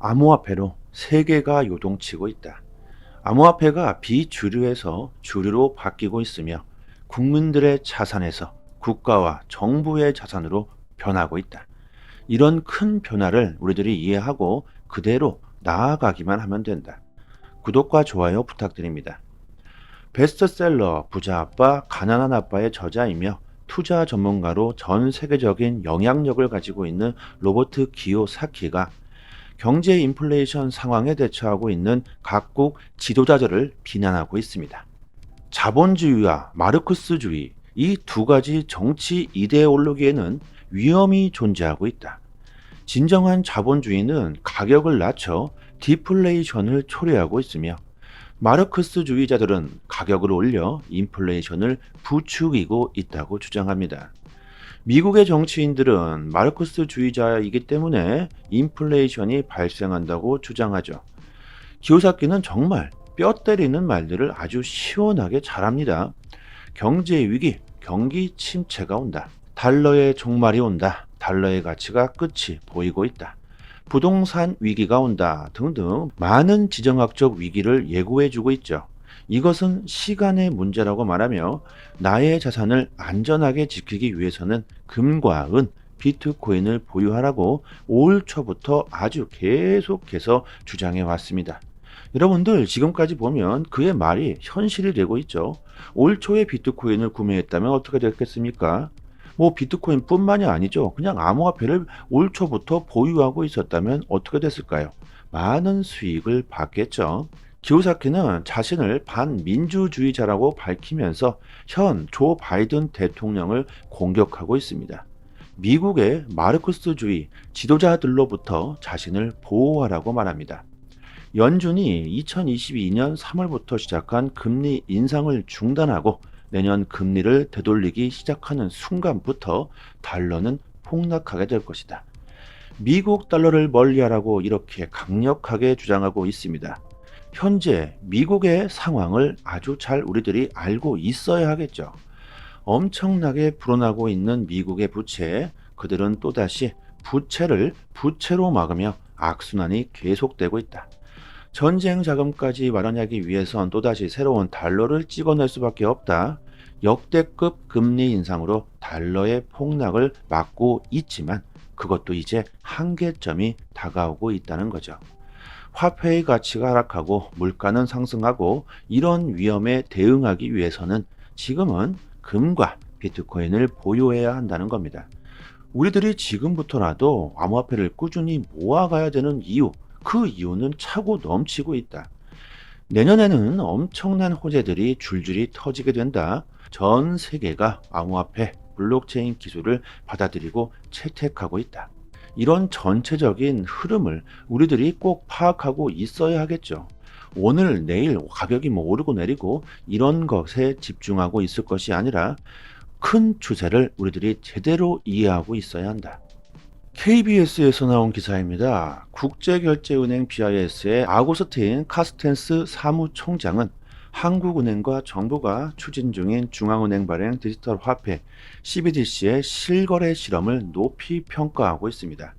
암호화폐로 세계가 요동치고 있다. 암호화폐가 비주류에서 주류로 바뀌고 있으며 국민들의 자산에서 국가와 정부의 자산으로 변하고 있다. 이런 큰 변화를 우리들이 이해하고 그대로 나아가기만 하면 된다. 구독과 좋아요 부탁드립니다. 베스트셀러 부자 아빠 가난한 아빠의 저자이며 투자 전문가로 전 세계적인 영향력을 가지고 있는 로버트 기요사키가 경제 인플레이션 상황에 대처하고 있는 각국 지도자들을 비난하고 있습니다. 자본주의와 마르크스주의, 이 두 가지 정치 이데올로기에는 위험이 존재하고 있다. 진정한 자본주의는 가격을 낮춰 디플레이션을 초래하고 있으며, 마르크스주의자들은 가격을 올려 인플레이션을 부추기고 있다고 주장합니다. 미국의 정치인들은 마르크스주의자이기 때문에 인플레이션이 발생한다고 주장하죠. 기요사키는 정말 뼈 때리는 말들을 아주 시원하게 잘합니다. 경제 위기, 경기 침체가 온다. 달러의 종말이 온다. 달러의 가치가 끝이 보이고 있다. 부동산 위기가 온다. 등등 많은 지정학적 위기를 예고해주고 있죠. 이것은 시간의 문제라고 말하며 나의 자산을 안전하게 지키기 위해서는 금과 은, 비트코인을 보유하라고 올 초부터 아주 계속해서 주장해 왔습니다. 여러분들 지금까지 보면 그의 말이 현실이 되고 있죠. 올 초에 비트코인을 구매했다면 어떻게 됐겠습니까? 뭐 비트코인 뿐만이 아니죠. 그냥 암호화폐를 올 초부터 보유하고 있었다면 어떻게 됐을까요? 많은 수익을 받겠죠. 기요사키는 자신을 반민주주의자라고 밝히면서 현 조 바이든 대통령을 공격하고 있습니다. 미국의 마르크스주의 지도자들로부터 자신을 보호하라고 말합니다. 연준이 2022년 3월부터 시작한 금리 인상을 중단하고 내년 금리를 되돌리기 시작하는 순간부터 달러는 폭락하게 될 것이다. 미국 달러를 멀리하라고 이렇게 강력하게 주장하고 있습니다. 현재 미국의 상황을 아주 잘 우리들이 알고 있어야 하겠죠. 엄청나게 불어나고 있는 미국의 부채, 그들은 또다시 부채를 부채로 막으며 악순환이 계속되고 있다. 전쟁 자금까지 마련하기 위해선 또다시 새로운 달러를 찍어낼 수밖에 없다. 역대급 금리 인상으로 달러의 폭락을 막고 있지만 그것도 이제 한계점이 다가오고 있다는 거죠. 화폐의 가치가 하락하고 물가는 상승하고 이런 위험에 대응하기 위해서는 지금은 금과 비트코인을 보유해야 한다는 겁니다. 우리들이 지금부터라도 암호화폐를 꾸준히 모아가야 되는 이유, 그 이유는 차고 넘치고 있다. 내년에는 엄청난 호재들이 줄줄이 터지게 된다. 전 세계가 암호화폐, 블록체인 기술을 받아들이고 채택하고 있다. 이런 전체적인 흐름을 우리들이 꼭 파악하고 있어야 하겠죠. 오늘 내일 가격이 오르고 내리고 이런 것에 집중하고 있을 것이 아니라 큰 추세를 우리들이 제대로 이해하고 있어야 한다. KBS에서 나온 기사입니다. 국제결제은행 BIS의 아고스틴 카스텐스 사무총장은 한국은행과 정부가 추진 중인 중앙은행 발행 디지털 화폐 CBDC의 실거래 실험을 높이 평가하고 있습니다.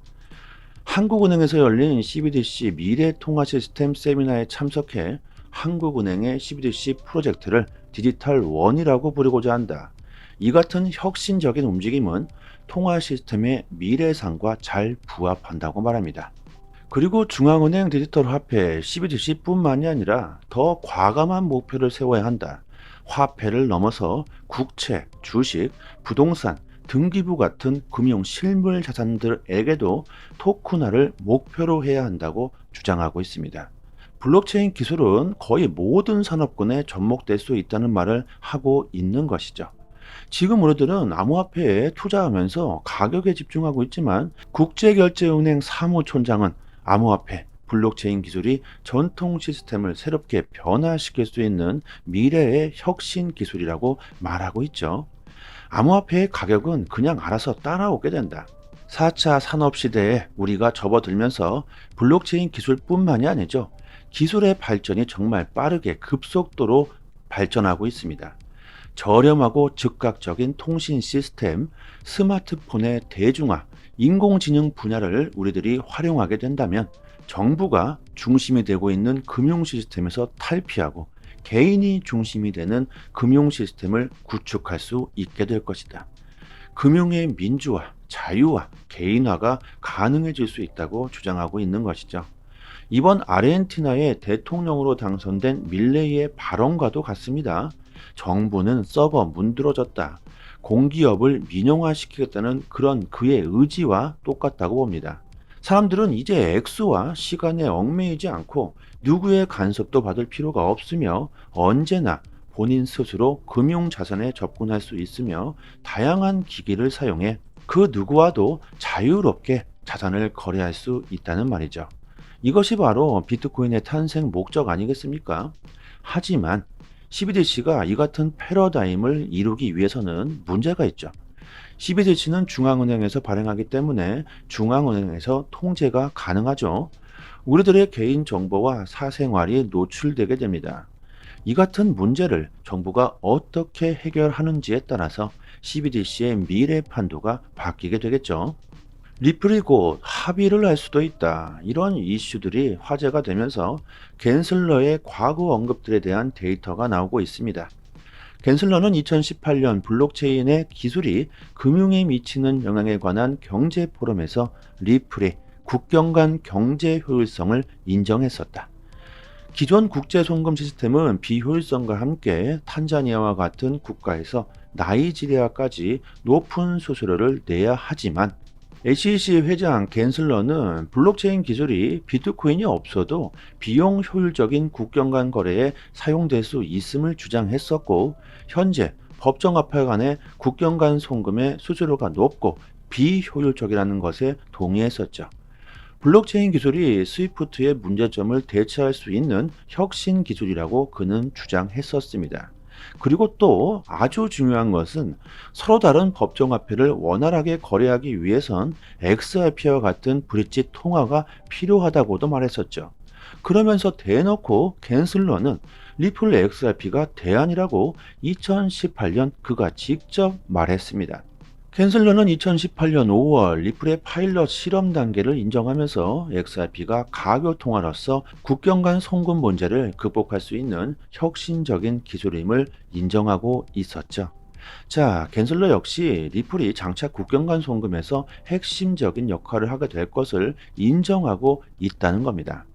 한국은행에서 열린 CBDC 미래통화 시스템 세미나에 참석해 한국은행의 CBDC 프로젝트를 디지털 원이라고 부르고자 한다. 이 같은 혁신적인 움직임은 통화 시스템의 미래상과 잘 부합한다고 말합니다. 그리고 중앙은행 디지털 화폐 CBDC뿐만이 아니라 더 과감한 목표를 세워야 한다. 화폐를 넘어서 국채, 주식, 부동산, 등기부 같은 금융 실물 자산들에게도 토큰화를 목표로 해야 한다고 주장하고 있습니다. 블록체인 기술은 거의 모든 산업군에 접목될 수 있다는 말을 하고 있는 것이죠. 지금 우리들은 암호화폐에 투자하면서 가격에 집중하고 있지만 국제결제은행 사무총장은 암호화폐, 블록체인 기술이 전통 시스템을 새롭게 변화시킬 수 있는 미래의 혁신 기술이라고 말하고 있죠. 암호화폐의 가격은 그냥 알아서 따라오게 된다. 4차 산업시대에 우리가 접어들면서 블록체인 기술뿐만이 아니죠. 기술의 발전이 정말 빠르게 급속도로 발전하고 있습니다. 저렴하고 즉각적인 통신 시스템, 스마트폰의 대중화, 인공지능 분야를 우리들이 활용하게 된다면 정부가 중심이 되고 있는 금융 시스템에서 탈피하고 개인이 중심이 되는 금융 시스템을 구축할 수 있게 될 것이다. 금융의 민주화, 자유화, 개인화가 가능해질 수 있다고 주장하고 있는 것이죠. 이번 아르헨티나의 대통령으로 당선된 밀레이의 발언과도 같습니다. 정부는 썩어 문드러졌다. 공기업을 민영화시키겠다는 그런 그의 의지와 똑같다고 봅니다. 사람들은 이제 액수와 시간에 얽매이지 않고 누구의 간섭도 받을 필요가 없으며 언제나 본인 스스로 금융자산에 접근할 수 있으며 다양한 기기를 사용해 그 누구와도 자유롭게 자산을 거래할 수 있다는 말이죠. 이것이 바로 비트코인의 탄생 목적 아니겠습니까? 하지만 CBDC가 이 같은 패러다임을 이루기 위해서는 문제가 있죠. CBDC는 중앙은행에서 발행하기 때문에 중앙은행에서 통제가 가능하죠. 우리들의 개인정보와 사생활이 노출되게 됩니다. 이 같은 문제를 정부가 어떻게 해결하는지에 따라서 CBDC의 미래 판도가 바뀌게 되겠죠. 리플이 곧 합의를 할 수도 있다. 이런 이슈들이 화제가 되면서 갠슬러의 과거 언급들에 대한 데이터가 나오고 있습니다. 갠슬러는 2018년 블록체인의 기술이 금융에 미치는 영향에 관한 경제 포럼에서 리플의 국경 간 경제 효율성을 인정했었다. 기존 국제 송금 시스템은 비효율성과 함께 탄자니아와 같은 국가에서 나이지리아까지 높은 수수료를 내야 하지만 SEC 회장 갠슬러는 블록체인 기술이 비트코인이 없어도 비용 효율적인 국경 간 거래에 사용될 수 있음을 주장했었고, 현재 법정화폐 간의 국경 간 송금의 수수료가 높고 비효율적이라는 것에 동의했었죠. 블록체인 기술이 스위프트의 문제점을 대체할 수 있는 혁신 기술이라고 그는 주장했었습니다. 그리고 또 아주 중요한 것은 서로 다른 법정화폐를 원활하게 거래하기 위해선 XRP와 같은 브릿지 통화가 필요하다고도 말했었죠. 그러면서 대놓고 갠슬러는 리플 XRP가 대안이라고 2018년 그가 직접 말했습니다. 캔슬러는 2018년 5월 리플의 파일럿 실험 단계를 인정하면서 XRP가 가교 통화로서 국경 간 송금 문제를 극복할 수 있는 혁신적인 기술임을 인정하고 있었죠. 자, 캔슬러 역시 리플이 장차 국경 간 송금에서 핵심적인 역할을 하게 될 것을 인정하고 있다는 겁니다.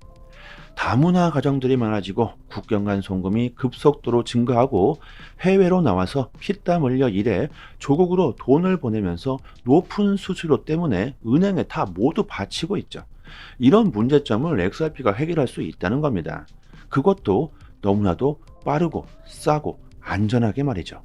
다문화 가정들이 많아지고 국경 간 송금이 급속도로 증가하고 해외로 나와서 피땀 흘려 일해 조국으로 돈을 보내면서 높은 수수료 때문에 은행에 다 모두 바치고 있죠. 이런 문제점을 XRP가 해결할 수 있다는 겁니다. 그것도 너무나도 빠르고 싸고 안전하게 말이죠.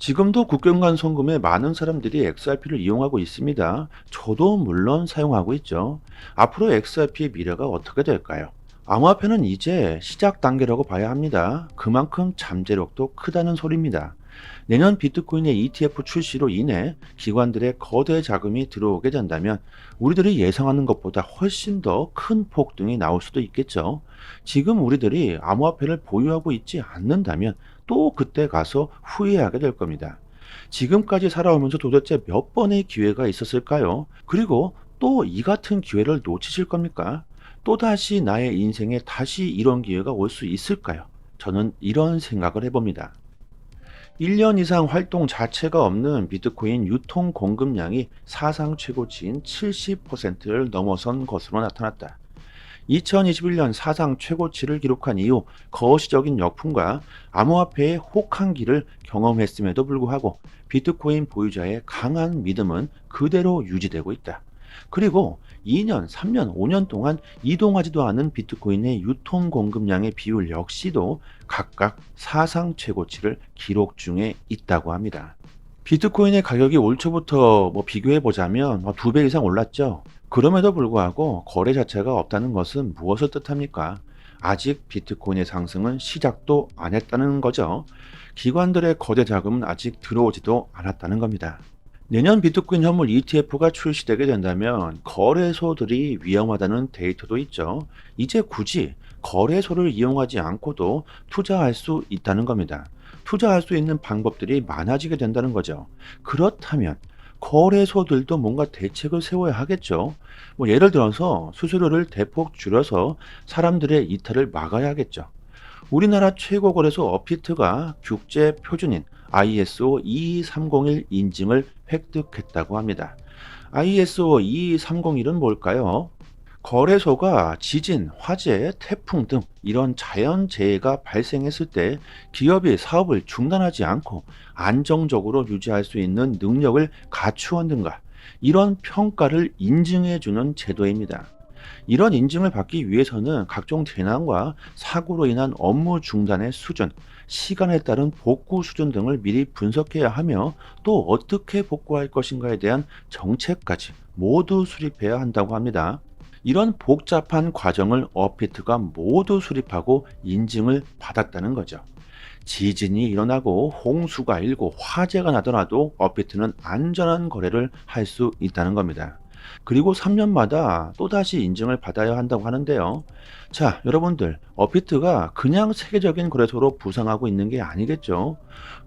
지금도 국경 간 송금에 많은 사람들이 XRP를 이용하고 있습니다. 저도 물론 사용하고 있죠. 앞으로 XRP의 미래가 어떻게 될까요? 암호화폐는 이제 시작 단계라고 봐야 합니다. 그만큼 잠재력도 크다는 소리입니다. 내년 비트코인의 ETF 출시로 인해 기관들의 거대 자금이 들어오게 된다면 우리들이 예상하는 것보다 훨씬 더 큰 폭등이 나올 수도 있겠죠. 지금 우리들이 암호화폐를 보유하고 있지 않는다면 또 그때 가서 후회하게 될 겁니다. 지금까지 살아오면서 도대체 몇 번의 기회가 있었을까요? 그리고 또 이 같은 기회를 놓치실 겁니까? 또다시 나의 인생에 다시 이런 기회가 올 수 있을까요? 저는 이런 생각을 해봅니다. 1년 이상 활동 자체가 없는 비트코인 유통 공급량이 사상 최고치인 70%를 넘어선 것으로 나타났다. 2021년 사상 최고치를 기록한 이후 거시적인 역풍과 암호화폐의 혹한기를 경험했음에도 불구하고 비트코인 보유자의 강한 믿음은 그대로 유지되고 있다. 그리고 2년, 3년, 5년 동안 이동하지도 않은 비트코인의 유통 공급량의 비율 역시도 각각 사상 최고치를 기록 중에 있다고 합니다. 비트코인의 가격이 올 초부터 비교해 보자면 2배 이상 올랐죠. 그럼에도 불구하고 거래 자체가 없다는 것은 무엇을 뜻합니까? 아직 비트코인의 상승은 시작도 안 했다는 거죠. 기관들의 거대 자금은 아직 들어오지도 않았다는 겁니다. 내년 비트코인 현물 ETF가 출시되게 된다면 거래소들이 위험하다는 데이터도 있죠. 이제 굳이 거래소를 이용하지 않고도 투자할 수 있다는 겁니다. 투자할 수 있는 방법들이 많아지게 된다는 거죠. 그렇다면 거래소들도 뭔가 대책을 세워야 하겠죠. 뭐 예를 들어서 수수료를 대폭 줄여서 사람들의 이탈을 막아야 하겠죠. 우리나라 최고 거래소 업히트가 국제 표준인 ISO 22301 인증을 획득했다고 합니다. ISO 22301은 뭘까요? 거래소가 지진, 화재, 태풍 등 이런 자연재해가 발생했을 때 기업이 사업을 중단하지 않고 안정적으로 유지할 수 있는 능력을 갖추었는가, 이런 평가를 인증해주는 제도입니다. 이런 인증을 받기 위해서는 각종 재난과 사고로 인한 업무 중단의 수준, 시간에 따른 복구 수준 등을 미리 분석해야 하며, 또 어떻게 복구할 것인가에 대한 정책까지 모두 수립해야 한다고 합니다. 이런 복잡한 과정을 업히트가 모두 수립하고 인증을 받았다는 거죠. 지진이 일어나고 홍수가 일고 화재가 나더라도 업히트는 안전한 거래를 할 수 있다는 겁니다. 그리고 3년마다 또다시 인증을 받아야 한다고 하는데요. 자, 여러분들, 업히트가 그냥 세계적인 거래소로 부상하고 있는 게 아니겠죠.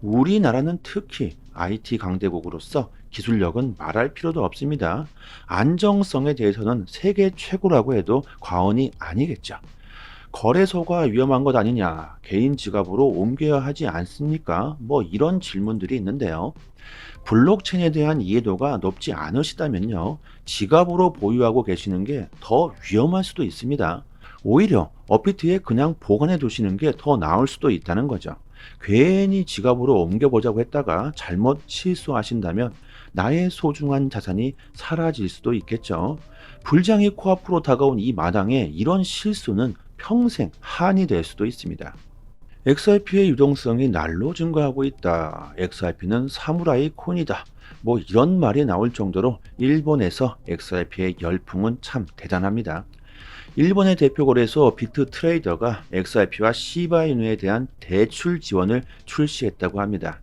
우리나라는 특히 IT 강대국으로서 기술력은 말할 필요도 없습니다. 안정성에 대해서는 세계 최고라고 해도 과언이 아니겠죠. 거래소가 위험한 것 아니냐, 개인 지갑으로 옮겨야 하지 않습니까? 뭐 이런 질문들이 있는데요. 블록체인에 대한 이해도가 높지 않으시다면요, 지갑으로 보유하고 계시는 게 더 위험할 수도 있습니다. 오히려 업비트에 그냥 보관해 두시는 게 더 나을 수도 있다는 거죠. 괜히 지갑으로 옮겨보자고 했다가 잘못 실수하신다면 나의 소중한 자산이 사라질 수도 있겠죠. 불장이 코앞으로 다가온 이 마당에 이런 실수는 평생 한이 될 수도 있습니다. XRP의 유동성이 날로 증가하고 있다. XRP는 사무라이 코인이다. 뭐 이런 말이 나올 정도로 일본에서 XRP의 열풍은 참 대단합니다. 일본의 대표 거래소 비트트레이더가 XRP와 시바이누에 대한 대출 지원을 출시했다고 합니다.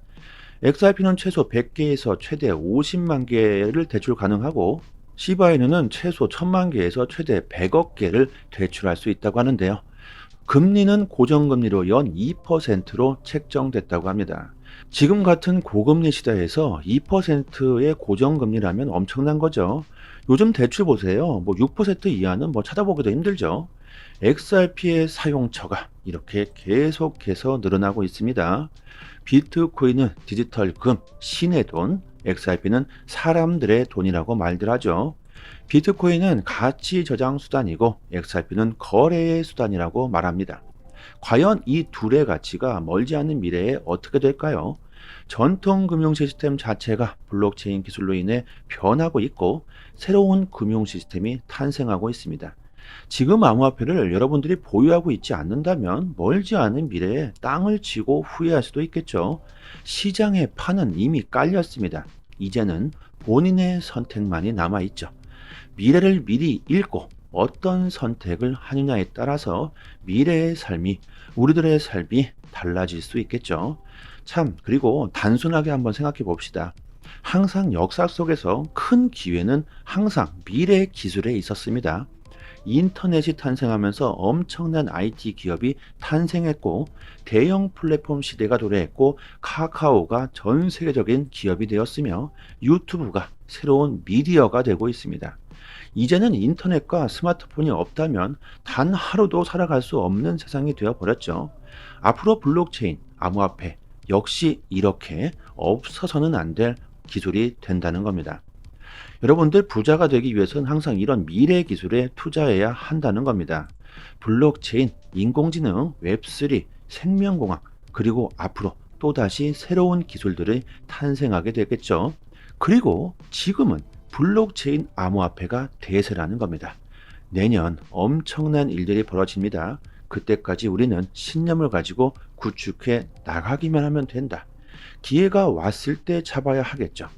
XRP는 최소 100개에서 최대 50만 개를 대출 가능하고, 시바이누는 최소 1000만 개에서 최대 100억 개를 대출할 수 있다고 하는데요. 금리는 고정금리로 연 2%로 책정됐다고 합니다. 지금 같은 고금리 시대에서 2%의 고정금리라면 엄청난 거죠. 요즘 대출 보세요. 뭐 6% 이하는 뭐 찾아보기도 힘들죠. XRP의 사용처가 이렇게 계속해서 늘어나고 있습니다. 비트코인은 디지털 금, 신의 돈, XRP는 사람들의 돈이라고 말들 하죠. 비트코인은 가치 저장 수단이고 XRP는 거래의 수단이라고 말합니다. 과연 이 둘의 가치가 멀지 않은 미래에 어떻게 될까요? 전통 금융 시스템 자체가 블록체인 기술로 인해 변하고 있고, 새로운 금융 시스템이 탄생하고 있습니다. 지금 암호화폐를 여러분들이 보유하고 있지 않는다면 멀지 않은 미래에 땅을 치고 후회할 수도 있겠죠. 시장의 판은 이미 깔렸습니다. 이제는 본인의 선택만이 남아있죠. 미래를 미리 읽고 어떤 선택을 하느냐에 따라서 미래의 삶이, 우리들의 삶이 달라질 수 있겠죠. 참, 그리고 단순하게 한번 생각해 봅시다. 항상 역사 속에서 큰 기회는 항상 미래 기술에 있었습니다. 인터넷이 탄생하면서 엄청난 IT 기업이 탄생했고, 대형 플랫폼 시대가 도래했고, 카카오가 전 세계적인 기업이 되었으며, 유튜브가 새로운 미디어가 되고 있습니다. 이제는 인터넷과 스마트폰이 없다면 단 하루도 살아갈 수 없는 세상이 되어버렸죠. 앞으로 블록체인, 암호화폐 역시 이렇게 없어서는 안 될 기술이 된다는 겁니다. 여러분들 부자가 되기 위해서는 항상 이런 미래 기술에 투자해야 한다는 겁니다. 블록체인, 인공지능, 웹3, 생명공학, 그리고 앞으로 또다시 새로운 기술들이 탄생하게 되겠죠. 그리고 지금은 블록체인 암호화폐가 대세라는 겁니다. 내년 엄청난 일들이 벌어집니다. 그때까지 우리는 신념을 가지고 구축해 나가기만 하면 된다. 기회가 왔을 때 잡아야 하겠죠.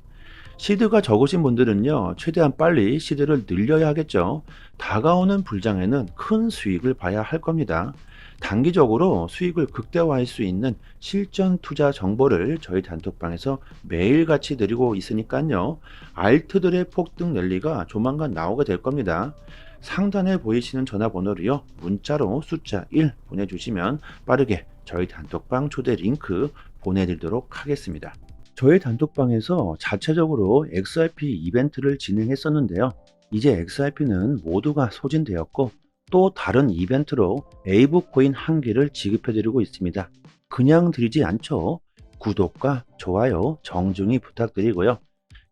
시드가 적으신 분들은요, 최대한 빨리 시드를 늘려야 하겠죠. 다가오는 불장에는 큰 수익을 봐야 할 겁니다. 단기적으로 수익을 극대화할 수 있는 실전 투자 정보를 저희 단톡방에서 매일같이 드리고 있으니까요. 알트들의 폭등 랠리가 조만간 나오게 될 겁니다. 상단에 보이시는 전화번호로요, 문자로 숫자 1 보내주시면 빠르게 저희 단톡방 초대 링크 보내드리도록 하겠습니다. 저희 단톡방에서 자체적으로 XRP 이벤트를 진행했었는데요. 이제 XRP는 모두가 소진되었고 또 다른 이벤트로 에이브 코인 한 개를 지급해드리고 있습니다. 그냥 드리지 않죠. 구독과 좋아요 정중히 부탁드리고요.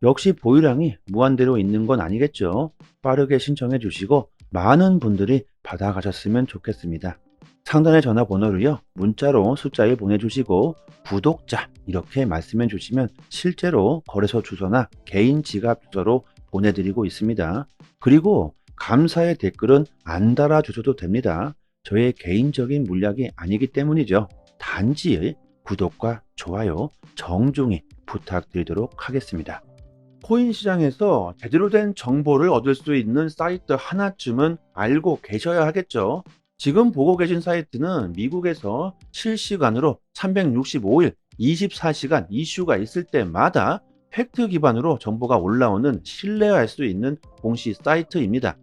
역시 보유량이 무한대로 있는 건 아니겠죠. 빠르게 신청해 주시고 많은 분들이 받아가셨으면 좋겠습니다. 상단의 전화번호를요, 문자로 숫자 1 보내주시고 구독자 이렇게 말씀해 주시면 실제로 거래소 주소나 개인 지갑 주소로 보내드리고 있습니다. 그리고 감사의 댓글은 안 달아주셔도 됩니다. 저의 개인적인 물약이 아니기 때문이죠. 단지 구독과 좋아요 정중히 부탁드리도록 하겠습니다. 코인 시장에서 제대로 된 정보를 얻을 수 있는 사이트 하나쯤은 알고 계셔야 하겠죠. 지금 보고 계신 사이트는 미국에서 실시간으로 365일 24시간 이슈가 있을 때마다 팩트 기반으로 정보가 올라오는 신뢰할 수 있는 공시 사이트입니다.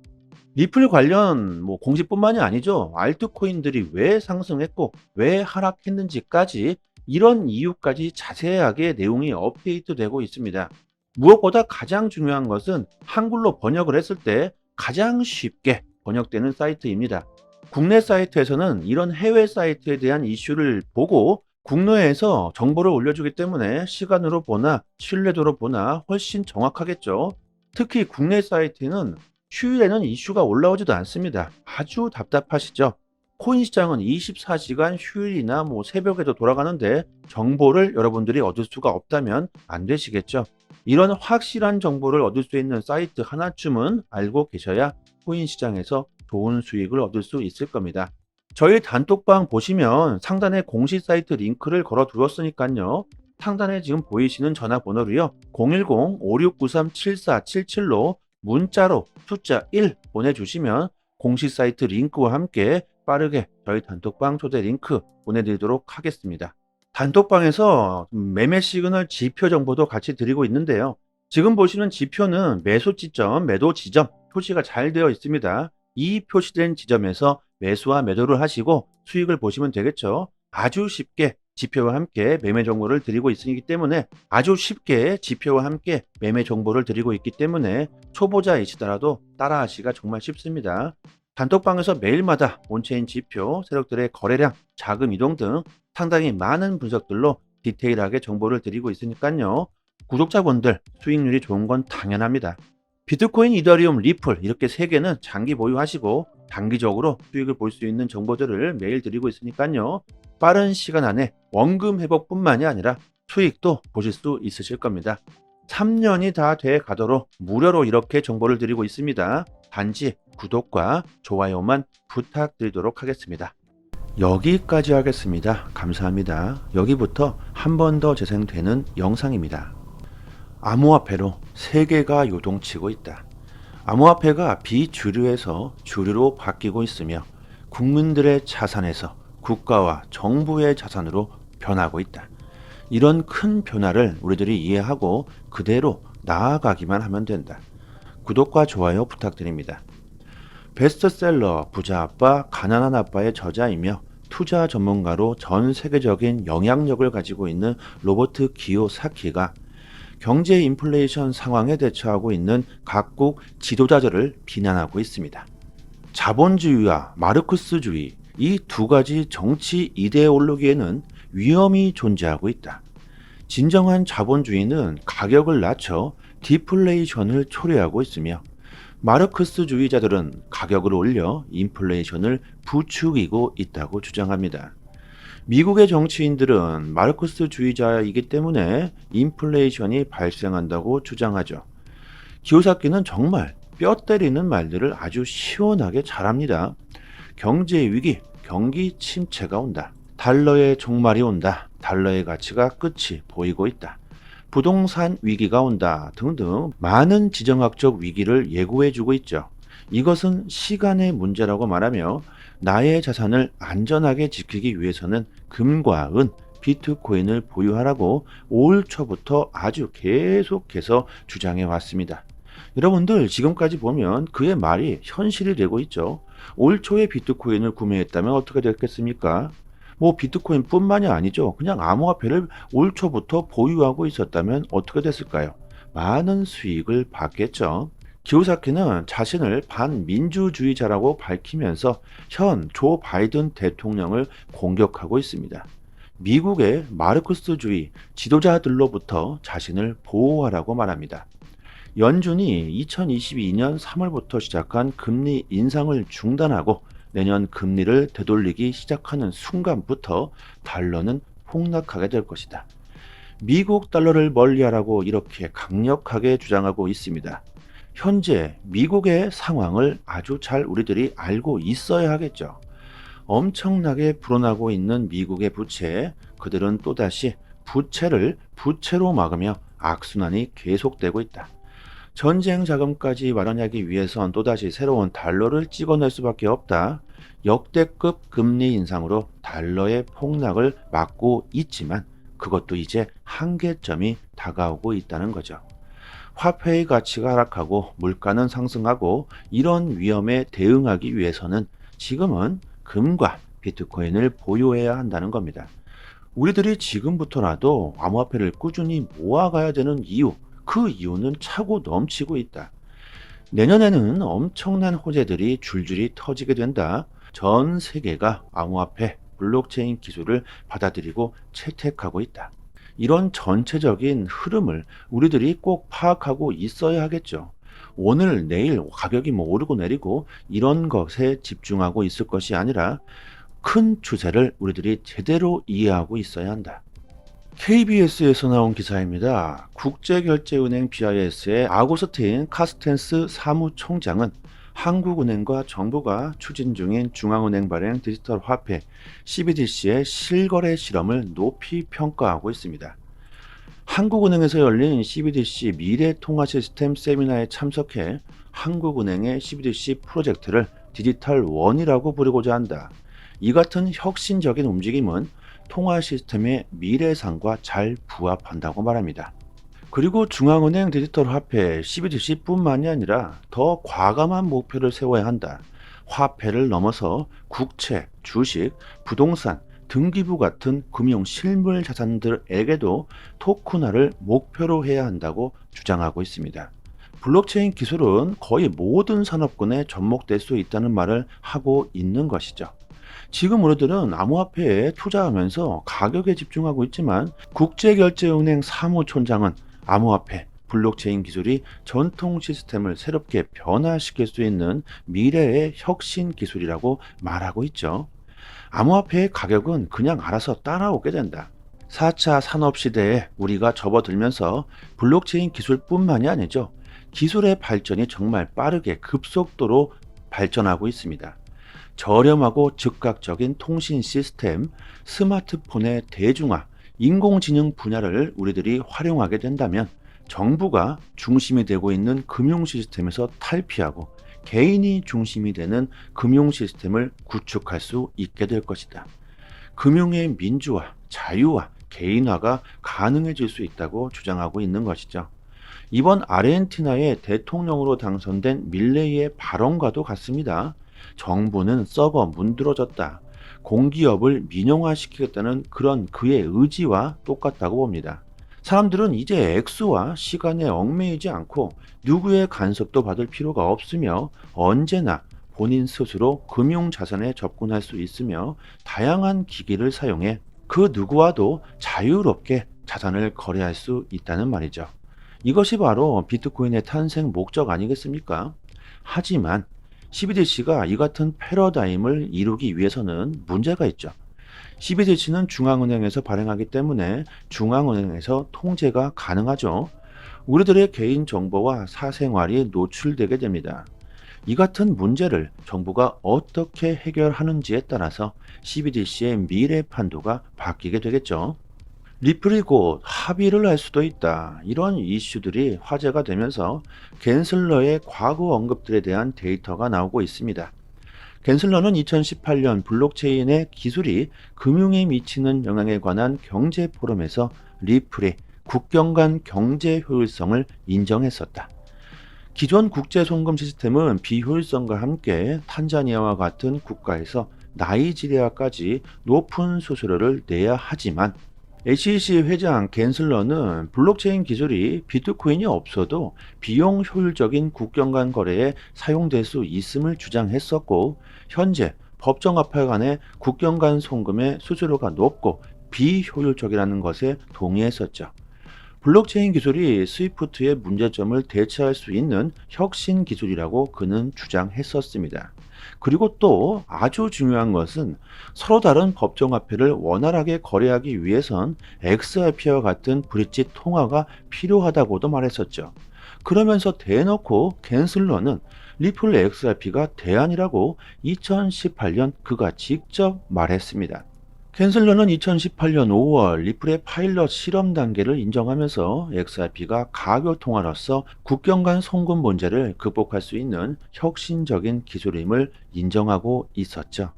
리플 관련 공시뿐만이 아니죠. 알트코인들이 왜 상승했고 왜 하락했는지까지 이런 이유까지 자세하게 내용이 업데이트되고 있습니다. 무엇보다 가장 중요한 것은 한글로 번역을 했을 때 가장 쉽게 번역되는 사이트입니다. 국내 사이트에서는 이런 해외 사이트에 대한 이슈를 보고 국내에서 정보를 올려주기 때문에 시간으로 보나 신뢰도로 보나 훨씬 정확하겠죠. 특히 국내 사이트는 휴일에는 이슈가 올라오지도 않습니다. 아주 답답하시죠? 코인 시장은 24시간 휴일이나 새벽에도 돌아가는데 정보를 여러분들이 얻을 수가 없다면 안 되시겠죠? 이런 확실한 정보를 얻을 수 있는 사이트 하나쯤은 알고 계셔야 코인 시장에서 좋은 수익을 얻을 수 있을 겁니다. 저희 단톡방 보시면 상단에 공식 사이트 링크를 걸어 두었으니까요. 상단에 지금 보이시는 전화번호로요. 010-5693-7477로 문자로 숫자 1 보내주시면 공식 사이트 링크와 함께 빠르게 저희 단톡방 초대 링크 보내드리도록 하겠습니다. 단톡방에서 매매 시그널 지표 정보도 같이 드리고 있는데요. 지금 보시는 지표는 매수 지점, 매도 지점 표시가 잘 되어 있습니다. 이 표시된 지점에서 매수와 매도를 하시고 수익을 보시면 되겠죠. 아주 쉽게 지표와 함께 매매 정보를 드리고 있기 때문에 아주 쉽게 지표와 함께 매매 정보를 드리고 있기 때문에 초보자이시더라도 따라하시기가 정말 쉽습니다. 단톡방에서 매일마다 온체인 지표, 세력들의 거래량, 자금 이동 등 상당히 많은 분석들로 디테일하게 정보를 드리고 있으니까요. 구독자분들 수익률이 좋은 건 당연합니다. 비트코인, 이더리움, 리플 이렇게 3개는 장기 보유하시고 단기적으로 수익을 볼 수 있는 정보들을 매일 드리고 있으니까요. 빠른 시간 안에 원금 회복뿐만이 아니라 수익도 보실 수 있으실 겁니다. 3년이 다 돼 가도록 무료로 이렇게 정보를 드리고 있습니다. 단지 구독과 좋아요만 부탁드리도록 하겠습니다. 여기까지 하겠습니다. 감사합니다. 여기부터 한 번 더 재생되는 영상입니다. 암호화폐로 세계가 요동치고 있다. 암호화폐가 비주류에서 주류로 바뀌고 있으며 국민들의 자산에서 국가와 정부의 자산으로 변하고 있다. 이런 큰 변화를 우리들이 이해하고 그대로 나아가기만 하면 된다. 구독과 좋아요 부탁드립니다. 베스트셀러 부자 아빠 가난한 아빠의 저자이며 투자 전문가로 전 세계적인 영향력을 가지고 있는 로버트 기요사키가 경제 인플레이션 상황에 대처하고 있는 각국 지도자들을 비난하고 있습니다. 자본주의와 마르크스주의 이 두 가지 정치 이데올로기에는 위험이 존재하고 있다. 진정한 자본주의는 가격을 낮춰 디플레이션을 초래하고 있으며 마르크스주의자들은 가격을 올려 인플레이션을 부추기고 있다고 주장합니다. 미국의 정치인들은 마르크스주의자이기 때문에 인플레이션이 발생한다고 주장하죠. 기요사키는 정말 뼈 때리는 말들을 아주 시원하게 잘합니다. 경제 위기, 경기 침체가 온다. 달러의 종말이 온다. 달러의 가치가 끝이 보이고 있다. 부동산 위기가 온다 등등 많은 지정학적 위기를 예고해주고 있죠. 이것은 시간의 문제라고 말하며 나의 자산을 안전하게 지키기 위해서는 금과 은, 비트코인을 보유하라고 올 초부터 아주 계속해서 주장해 왔습니다. 여러분들 지금까지 보면 그의 말이 현실이 되고 있죠. 올 초에 비트코인을 구매했다면 어떻게 됐겠습니까? 뭐 비트코인뿐만이 아니죠. 그냥 암호화폐를 올 초부터 보유하고 있었다면 어떻게 됐을까요? 많은 수익을 받겠죠. 기요사키는 자신을 반민주주의자라고 밝히면서 현 조 바이든 대통령을 공격하고 있습니다. 미국의 마르크스주의 지도자들로부터 자신을 보호하라고 말합니다. 연준이 2022년 3월부터 시작한 금리 인상을 중단하고 내년 금리를 되돌리기 시작하는 순간부터 달러는 폭락하게 될 것이다. 미국 달러를 멀리하라고 이렇게 강력하게 주장하고 있습니다. 현재 미국의 상황을 아주 잘 우리들이 알고 있어야 하겠죠. 엄청나게 불어나고 있는 미국의 부채, 그들은 또다시 부채를 부채로 막으며 악순환이 계속되고 있다. 전쟁 자금까지 마련하기 위해선 또다시 새로운 달러를 찍어낼 수밖에 없다. 역대급 금리 인상으로 달러의 폭락을 막고 있지만 그것도 이제 한계점이 다가오고 있다는 거죠. 화폐의 가치가 하락하고 물가는 상승하고 이런 위험에 대응하기 위해서는 지금은 금과 비트코인을 보유해야 한다는 겁니다. 우리들이 지금부터라도 암호화폐를 꾸준히 모아가야 되는 이유, 그 이유는 차고 넘치고 있다. 내년에는 엄청난 호재들이 줄줄이 터지게 된다. 전 세계가 암호화폐, 블록체인 기술을 받아들이고 채택하고 있다. 이런 전체적인 흐름을 우리들이 꼭 파악하고 있어야 하겠죠. 오늘, 내일 가격이 오르고 내리고 이런 것에 집중하고 있을 것이 아니라 큰 추세를 우리들이 제대로 이해하고 있어야 한다. KBS에서 나온 기사입니다. 국제결제은행 BIS의 아고스틴 카스텐스 사무총장은 한국은행과 정부가 추진 중인 중앙은행 발행 디지털 화폐 CBDC의 실거래 실험을 높이 평가하고 있습니다. 한국은행에서 열린 CBDC 미래통화 시스템 세미나에 참석해 한국은행의 CBDC 프로젝트를 디지털 원이라고 부르고자 한다. 이 같은 혁신적인 움직임은 통화 시스템의 미래상과 잘 부합한다고 말합니다. 그리고 중앙은행 디지털 화폐 CBDC뿐만이 아니라 더 과감한 목표를 세워야 한다. 화폐를 넘어서 국채, 주식, 부동산, 등기부 같은 금융 실물 자산들에게도 토큰화를 목표로 해야 한다고 주장하고 있습니다. 블록체인 기술은 거의 모든 산업군에 접목될 수 있다는 말을 하고 있는 것이죠. 지금 우리들은 암호화폐에 투자하면서 가격에 집중하고 있지만 국제결제은행 사무총장은 암호화폐, 블록체인 기술이 전통 시스템을 새롭게 변화시킬 수 있는 미래의 혁신 기술이라고 말하고 있죠. 암호화폐의 가격은 그냥 알아서 따라오게 된다. 4차 산업시대에 우리가 접어들면서 블록체인 기술뿐만이 아니죠. 기술의 발전이 정말 빠르게 급속도로 발전하고 있습니다. 저렴하고 즉각적인 통신 시스템, 스마트폰의 대중화, 인공지능 분야를 우리들이 활용하게 된다면 정부가 중심이 되고 있는 금융 시스템에서 탈피하고 개인이 중심이 되는 금융 시스템을 구축할 수 있게 될 것이다. 금융의 민주화, 자유화, 개인화가 가능해질 수 있다고 주장하고 있는 것이죠. 이번 아르헨티나의 대통령으로 당선된 밀레이의 발언과도 같습니다. 정부는 썩어 문드러졌다. 공기업을 민영화시키겠다는 그런 그의 의지와 똑같다고 봅니다. 사람들은 이제 액수와 시간에 얽매이지 않고 누구의 간섭도 받을 필요가 없으며 언제나 본인 스스로 금융자산에 접근할 수 있으며 다양한 기기를 사용해 그 누구와도 자유롭게 자산을 거래할 수 있다는 말이죠. 이것이 바로 비트코인의 탄생 목적 아니겠습니까? 하지만 CBDC가 이 같은 패러다임을 이루기 위해서는 문제가 있죠. CBDC는 중앙은행에서 발행하기 때문에 중앙은행에서 통제가 가능하죠. 우리들의 개인정보와 사생활이 노출되게 됩니다. 이 같은 문제를 정부가 어떻게 해결하는지에 따라서 CBDC의 미래 판도가 바뀌게 되겠죠. 리플이 곧 합의를 할 수도 있다. 이런 이슈들이 화제가 되면서 갠슬러의 과거 언급들에 대한 데이터가 나오고 있습니다. 갠슬러는 2018년 블록체인의 기술이 금융에 미치는 영향에 관한 경제 포럼에서 리플의 국경 간 경제 효율성을 인정했었다. 기존 국제 송금 시스템은 비효율성과 함께 탄자니아와 같은 국가에서 나이지리아까지 높은 수수료를 내야 하지만 SEC 회장 갠슬러는 블록체인 기술이 비트코인이 없어도 비용 효율적인 국경 간 거래에 사용될 수 있음을 주장했었고, 현재 법정화폐 간의 국경 간 송금의 수수료가 높고 비효율적이라는 것에 동의했었죠. 블록체인 기술이 스위프트의 문제점을 대체할 수 있는 혁신 기술이라고 그는 주장했었습니다. 그리고 또 아주 중요한 것은 서로 다른 법정화폐를 원활하게 거래하기 위해선 XRP와 같은 브릿지 통화가 필요하다고도 말했었죠. 그러면서 대놓고 갠슬러는 리플 XRP가 대안이라고 2018년 그가 직접 말했습니다. 캔슬러는 2018년 5월 리플의 파일럿 실험 단계를 인정하면서 XRP가 가교 통화로서 국경 간 송금 문제를 극복할 수 있는 혁신적인 기술임을 인정하고 있었죠.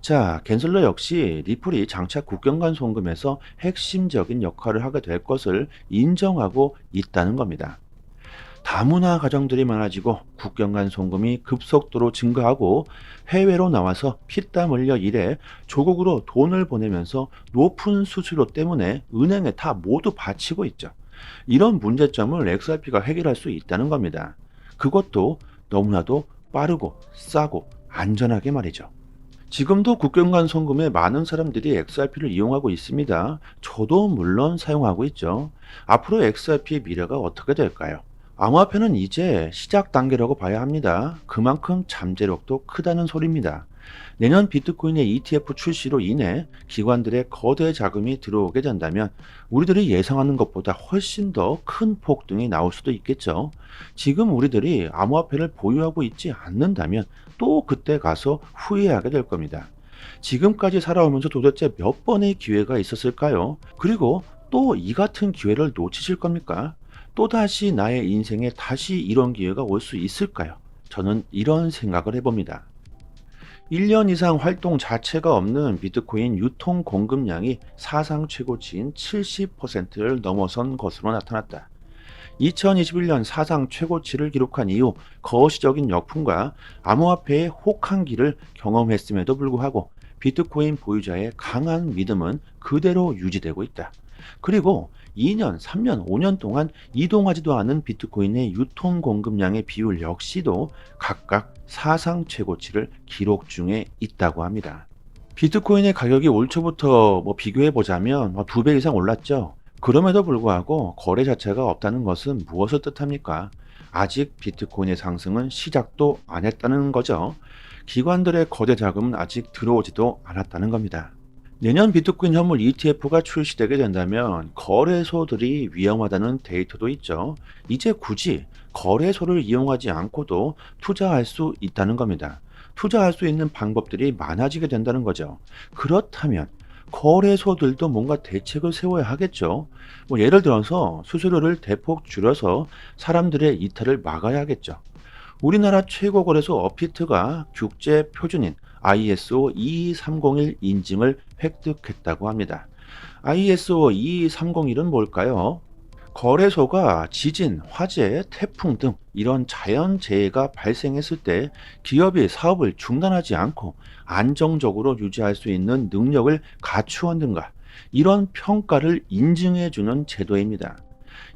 자, 캔슬러 역시 리플이 장차 국경 간 송금에서 핵심적인 역할을 하게 될 것을 인정하고 있다는 겁니다. 다문화 가정들이 많아지고 국경 간 송금이 급속도로 증가하고 해외로 나와서 피땀 흘려 일해 조국으로 돈을 보내면서 높은 수수료 때문에 은행에 다 모두 바치고 있죠. 이런 문제점을 XRP가 해결할 수 있다는 겁니다. 그것도 너무나도 빠르고 싸고 안전하게 말이죠. 지금도 국경 간 송금에 많은 사람들이 XRP를 이용하고 있습니다. 저도 물론 사용하고 있죠. 앞으로 XRP의 미래가 어떻게 될까요? 암호화폐는 이제 시작 단계라고 봐야 합니다. 그만큼 잠재력도 크다는 소리입니다. 내년 비트코인의 ETF 출시로 인해 기관들의 거대 자금이 들어오게 된다면 우리들이 예상하는 것보다 훨씬 더 큰 폭등이 나올 수도 있겠죠. 지금 우리들이 암호화폐를 보유하고 있지 않는다면 또 그때 가서 후회하게 될 겁니다. 지금까지 살아오면서 도대체 몇 번의 기회가 있었을까요? 그리고 또 이 같은 기회를 놓치실 겁니까? 또다시 나의 인생에 다시 이런 기회가 올 수 있을까요? 저는 이런 생각을 해봅니다. 1년 이상 활동 자체가 없는 비트코인 유통 공급량이 사상 최고치인 70%를 넘어선 것으로 나타났다. 2021년 사상 최고치를 기록한 이후 거시적인 역풍과 암호화폐의 혹한기를 경험했음에도 불구하고 비트코인 보유자의 강한 믿음은 그대로 유지되고 있다. 그리고 2년, 3년, 5년 동안 이동하지도 않은 비트코인의 유통 공급량의 비율 역시도 각각 사상 최고치를 기록 중에 있다고 합니다. 비트코인의 가격이 올 초부터 비교해 보자면 2배 이상 올랐죠. 그럼에도 불구하고 거래 자체가 없다는 것은 무엇을 뜻합니까? 아직 비트코인의 상승은 시작도 안 했다는 거죠. 기관들의 거대 자금은 아직 들어오지도 않았다는 겁니다. 내년 비트코인 현물 ETF가 출시되게 된다면 거래소들이 위험하다는 데이터도 있죠. 이제 굳이 거래소를 이용하지 않고도 투자할 수 있다는 겁니다. 투자할 수 있는 방법들이 많아지게 된다는 거죠. 그렇다면 거래소들도 뭔가 대책을 세워야 하겠죠. 예를 들어서 수수료를 대폭 줄여서 사람들의 이탈을 막아야 하겠죠. 우리나라 최고 거래소 어피트가 국제 표준인 ISO 22301 인증을 획득했다고 합니다. ISO 22301은 뭘까요? 거래소가 지진, 화재, 태풍 등 이런 자연재해가 발생했을 때 기업이 사업을 중단하지 않고 안정적으로 유지할 수 있는 능력을 갖추었는가, 이런 평가를 인증해주는 제도입니다.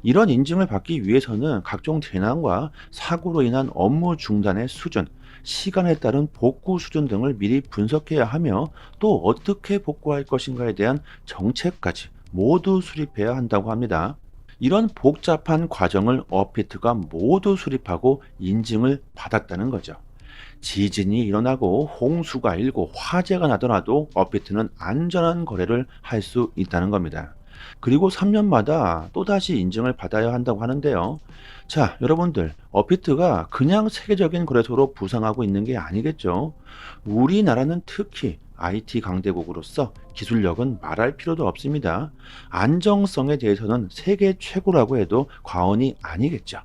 이런 인증을 받기 위해서는 각종 재난과 사고로 인한 업무 중단의 수준, 시간에 따른 복구 수준 등을 미리 분석해야 하며 또 어떻게 복구할 것인가에 대한 정책까지 모두 수립해야 한다고 합니다. 이런 복잡한 과정을 어피트가 모두 수립하고 인증을 받았다는 거죠. 지진이 일어나고 홍수가 일고 화재가 나더라도 어피트는 안전한 거래를 할 수 있다는 겁니다. 그리고 3년마다 또다시 인증을 받아야 한다고 하는데요. 자, 여러분들, 어피트가 그냥 세계적인 거래소로 부상하고 있는 게 아니겠죠. 우리나라는 특히 IT 강대국으로서 기술력은 말할 필요도 없습니다. 안정성에 대해서는 세계 최고라고 해도 과언이 아니겠죠.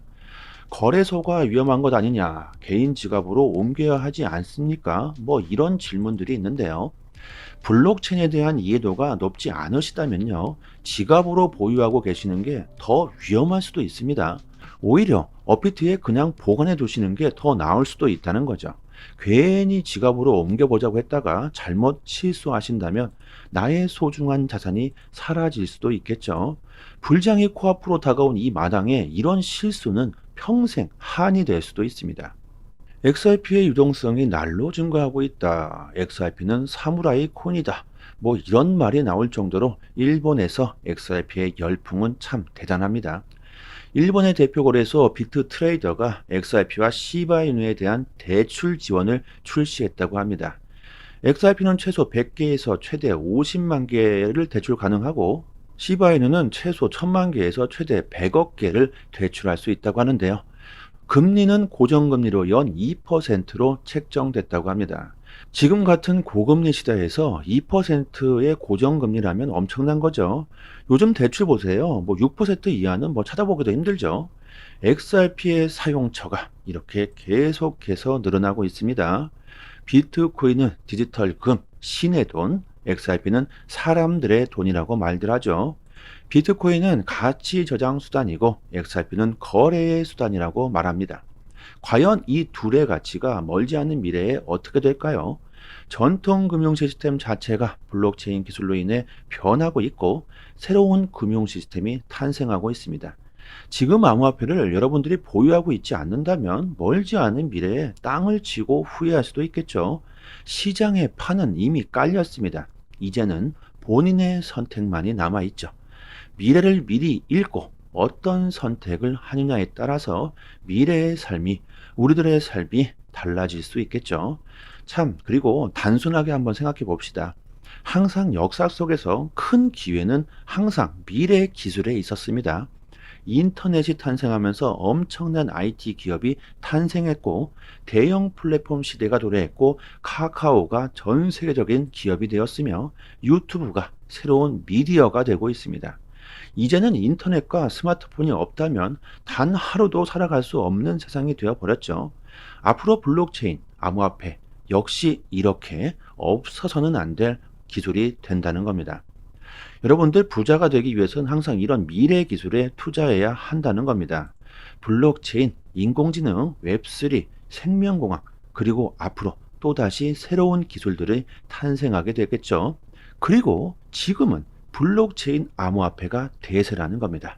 거래소가 위험한 것 아니냐, 개인 지갑으로 옮겨야 하지 않습니까? 이런 질문들이 있는데요. 블록체인에 대한 이해도가 높지 않으시다면요, 지갑으로 보유하고 계시는 게 더 위험할 수도 있습니다. 오히려 어피트에 그냥 보관해 두시는 게 더 나을 수도 있다는 거죠. 괜히 지갑으로 옮겨보자고 했다가 잘못 실수하신다면 나의 소중한 자산이 사라질 수도 있겠죠. 불장이 코앞으로 다가온 이 마당에 이런 실수는 평생 한이 될 수도 있습니다. XRP의 유동성이 날로 증가하고 있다. XRP는 사무라이 콘이다. 뭐 이런 말이 나올 정도로 일본에서 XRP의 열풍은 참 대단합니다. 일본의 대표 거래소 비트 트레이더가 XRP와 시바이누에 대한 대출 지원을 출시했다고 합니다. XRP는 최소 100개에서 최대 50만 개를 대출 가능하고 시바이누는 최소 1000만 개에서 최대 100억 개를 대출할 수 있다고 하는데요. 금리는 고정금리로 연 2%로 책정됐다고 합니다. 지금 같은 고금리 시대에서 2%의 고정금리라면 엄청난 거죠. 요즘 대출 보세요. 뭐 6% 이하는 뭐 찾아보기도 힘들죠. XRP의 사용처가 이렇게 계속해서 늘어나고 있습니다. 비트코인은 디지털 금, 신의 돈, XRP는 사람들의 돈이라고 말들 하죠. 비트코인은 가치 저장 수단이고 XRP는 거래의 수단이라고 말합니다. 과연 이 둘의 가치가 멀지 않은 미래에 어떻게 될까요? 전통 금융 시스템 자체가 블록체인 기술로 인해 변하고 있고 새로운 금융 시스템이 탄생하고 있습니다. 지금 암호화폐를 여러분들이 보유하고 있지 않는다면 멀지 않은 미래에 땅을 치고 후회할 수도 있겠죠. 시장의 판은 이미 깔렸습니다. 이제는 본인의 선택만이 남아있죠. 미래를 미리 읽고 어떤 선택을 하느냐에 따라서 미래의 삶이, 우리들의 삶이 달라질 수 있겠죠. 참, 그리고 단순하게 한번 생각해 봅시다. 항상 역사 속에서 큰 기회는 항상 미래 기술에 있었습니다. 인터넷이 탄생하면서 엄청난 IT 기업이 탄생했고, 대형 플랫폼 시대가 도래했고, 카카오가 전 세계적인 기업이 되었으며, 유튜브가 새로운 미디어가 되고 있습니다. 이제는 인터넷과 스마트폰이 없다면 단 하루도 살아갈 수 없는 세상이 되어 버렸죠. 앞으로 블록체인, 암호화폐 역시 이렇게 없어서는 안 될 기술이 된다는 겁니다. 여러분들 부자가 되기 위해서는 항상 이런 미래 기술에 투자해야 한다는 겁니다. 블록체인, 인공지능, 웹3, 생명공학, 그리고 앞으로 또다시 새로운 기술들이 탄생하게 되겠죠. 그리고 지금은 블록체인 암호화폐가 대세라는 겁니다.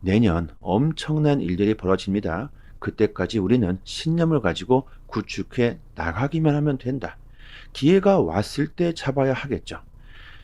내년 엄청난 일들이 벌어집니다. 그때까지 우리는 신념을 가지고 구축해 나가기만 하면 된다. 기회가 왔을 때 잡아야 하겠죠.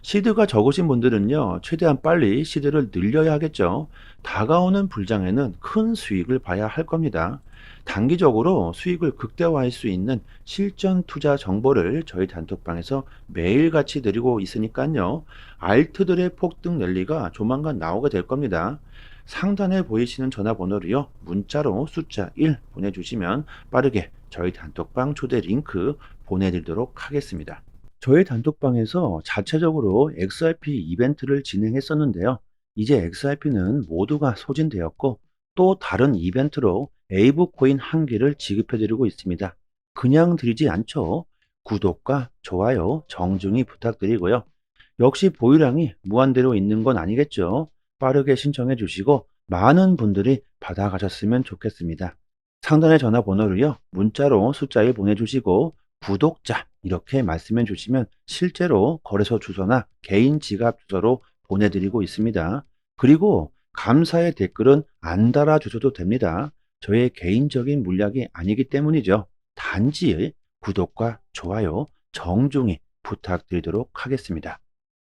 시드가 적으신 분들은요, 최대한 빨리 시드를 늘려야 하겠죠. 다가오는 불장에는 큰 수익을 봐야 할 겁니다. 단기적으로 수익을 극대화할 수 있는 실전 투자 정보를 저희 단톡방에서 매일같이 드리고 있으니까요. 알트들의 폭등 랠리가 조만간 나오게 될 겁니다. 상단에 보이시는 전화번호로요, 문자로 숫자 1 보내주시면 빠르게 저희 단톡방 초대 링크 보내드리도록 하겠습니다. 저희 단톡방에서 자체적으로 XRP 이벤트를 진행했었는데요. 이제 XRP는 모두가 소진되었고 또 다른 이벤트로 에이브 코인 한 개를 지급해드리고 있습니다. 그냥 드리지 않죠. 구독과 좋아요 정중히 부탁드리고요. 역시 보유량이 무한대로 있는 건 아니겠죠. 빠르게 신청해 주시고 많은 분들이 받아가셨으면 좋겠습니다. 상단의 전화번호로요. 문자로 숫자 1 보내주시고 구독자 이렇게 말씀해 주시면 실제로 거래소 주소나 개인 지갑 주소로 보내드리고 있습니다. 그리고 감사의 댓글은 안 달아주셔도 됩니다. 저의 개인적인 물약이 아니기 때문이죠. 단지 구독과 좋아요 정중히 부탁드리도록 하겠습니다.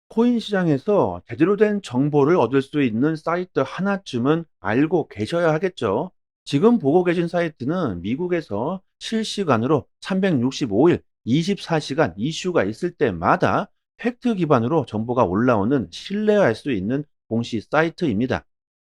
코인 시장에서 제대로 된 정보를 얻을 수 있는 사이트 하나쯤은 알고 계셔야 하겠죠. 지금 보고 계신 사이트는 미국에서 실시간으로 365일 24시간 이슈가 있을 때마다 팩트 기반으로 정보가 올라오는 신뢰할 수 있는 공시 사이트입니다.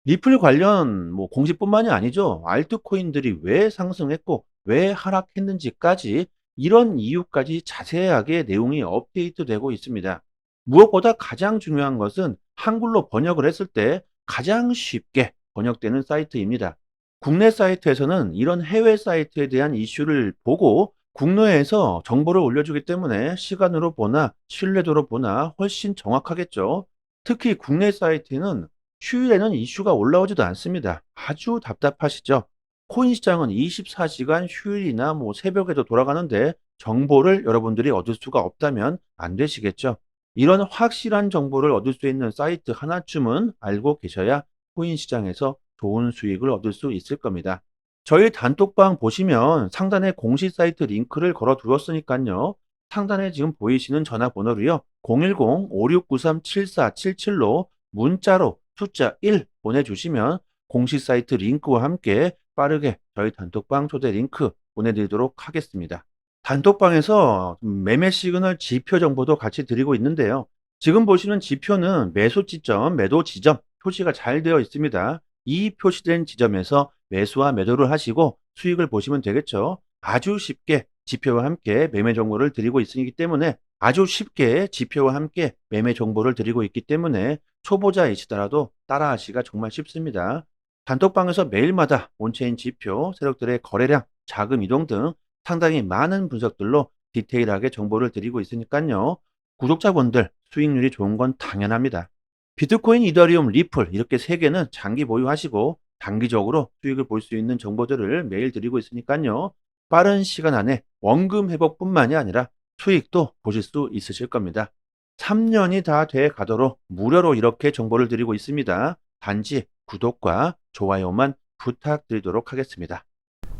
리플 관련 공시뿐만이 아니죠. 알트코인들이 왜 상승했고 왜 하락했는지까지 이런 이유까지 자세하게 내용이 업데이트되고 있습니다. 무엇보다 가장 중요한 것은 한글로 번역을 했을 때 가장 쉽게 번역되는 사이트입니다. 국내 사이트에서는 이런 해외 사이트에 대한 이슈를 보고 국내에서 정보를 올려주기 때문에 시간으로 보나 신뢰도로 보나 훨씬 정확하겠죠. 특히 국내 사이트는 휴일에는 이슈가 올라오지도 않습니다. 아주 답답하시죠? 코인 시장은 24시간 휴일이나 새벽에도 돌아가는데 정보를 여러분들이 얻을 수가 없다면 안 되시겠죠. 이런 확실한 정보를 얻을 수 있는 사이트 하나쯤은 알고 계셔야 코인 시장에서 좋은 수익을 얻을 수 있을 겁니다. 저희 단톡방 보시면 상단에 공식 사이트 링크를 걸어 두었으니까요. 상단에 지금 보이시는 전화번호로요. 010-5693-7477로 문자로 숫자 1 보내주시면 공식 사이트 링크와 함께 빠르게 저희 단톡방 초대 링크 보내드리도록 하겠습니다. 단톡방에서 매매 시그널 지표 정보도 같이 드리고 있는데요. 지금 보시는 지표는 매수 지점, 매도 지점 표시가 잘 되어 있습니다. 이 표시된 지점에서 매수와 매도를 하시고 수익을 보시면 되겠죠. 아주 쉽게 지표와 함께 매매 정보를 드리고 있기 때문에 아주 쉽게 지표와 함께 매매 정보를 드리고 있기 때문에 초보자이시더라도 따라하시기가 정말 쉽습니다. 단톡방에서 매일마다 온체인 지표, 세력들의 거래량, 자금 이동 등 상당히 많은 분석들로 디테일하게 정보를 드리고 있으니까요. 구독자분들 수익률이 좋은 건 당연합니다. 비트코인, 이더리움, 리플 이렇게 세 개는 장기 보유하시고 단기적으로 수익을 볼 수 있는 정보들을 매일 드리고 있으니까요. 빠른 시간 안에 원금 회복뿐만이 아니라 수익도 보실 수 있으실 겁니다. 3년이 다 돼 가도록 무료로 이렇게 정보를 드리고 있습니다. 단지 구독과 좋아요만 부탁드리도록 하겠습니다.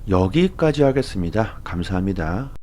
여기까지 하겠습니다. 감사합니다.